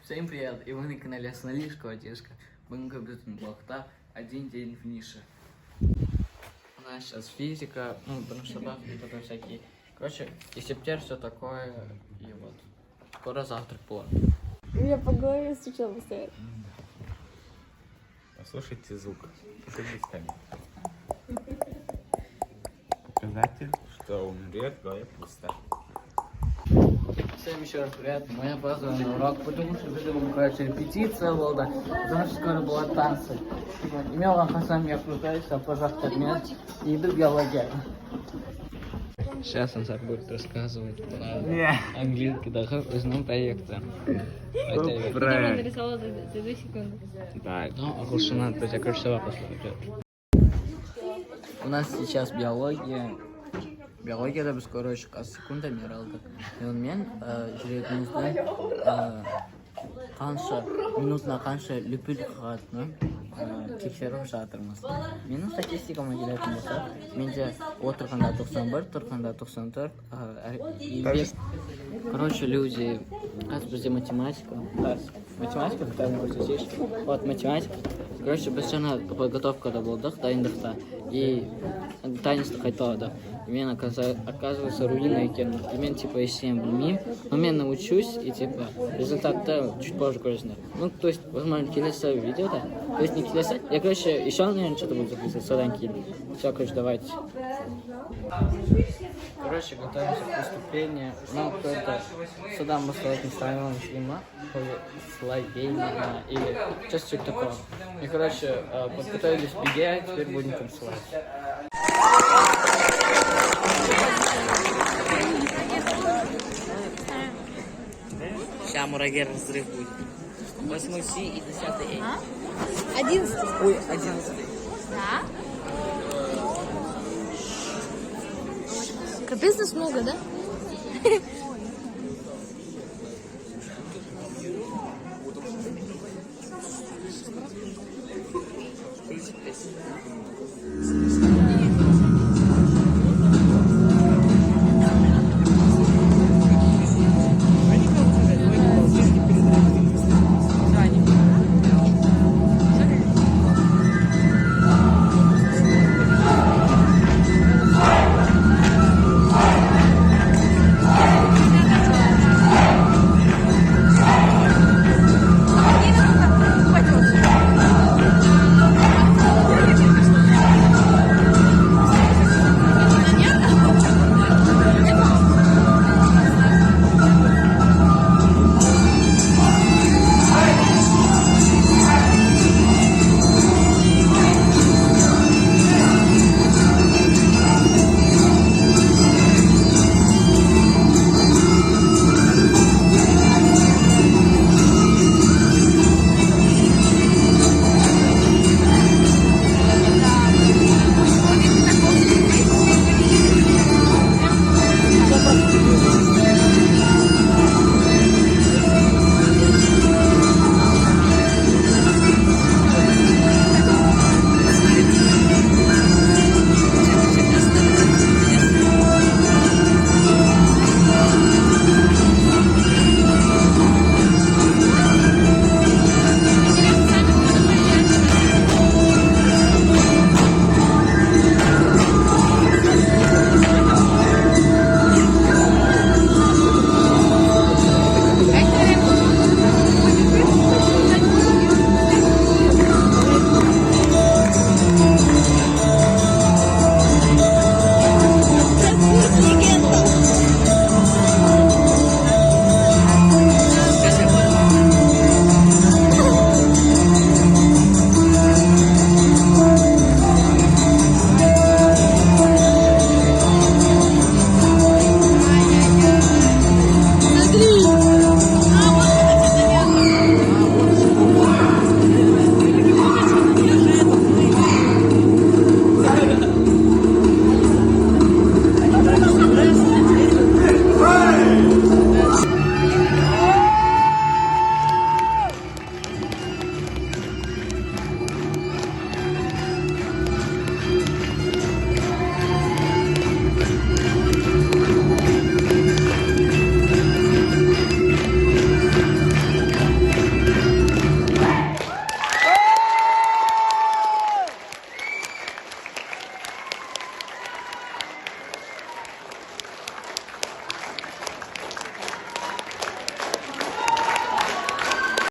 Всем привет! И вы на канале Снолишка Одежка. Мы на компьютерном блокта. Один день в нише. У нас сейчас физика, ну, броншабах и потом всякие. Короче, и септер, все такое. И вот. Скоро завтрак план. Меня по голове стучало постоянно. Послушайте звук. Показатель, что умрет, в голове пусто. Всем еще раз привет. Мы опаздываем на урок, потому что видимо, короче, репетиция была, потому что скоро была танцы. Имел Хасан, я крутаюсь, а пожалуйста, мест и иду биология. Сейчас он будет рассказывать про английский, да, возьмем проекта. Я нарисовала за 2 секунды. Да. Ну, а лучше надо, я, короче, все вопросы. У нас сейчас биология. Биологияда біз короче секунда алдық. Мен жүрегімізді минутына қанша лүпіл қағатыны тексеріп жатырмыз. Менің статистикама келетін болса, менде отырғанда 91, тұрғанда 94, короче, люди, бізде математика, математика, вот математика. Короче, біз жаңа подготовкада болдық, дайындықта, и танисты қайталады. И мен, оказывается, руина екенмін. И мен, типа, ештеңе білмеймін, но мен научусь, и, типа, результатты чуть позже көресіңдер. Ну, то есть, возможно, келесі видеода, то есть, не келесі. Я, короче, еще, наверное, что-то буду записывать, содан кейін. Все, короче, давайте. Короче, готовимся к выступлению. Нам кто-то сюда мы стоять не ставим фильма, словения или что-то такое. И, короче, подготовились бегать, теперь будем танцевать. Сейчас мурагер разрыв будет. 8 С и 10 Э. 11. Ой, 11. Да? Капец нас много, да?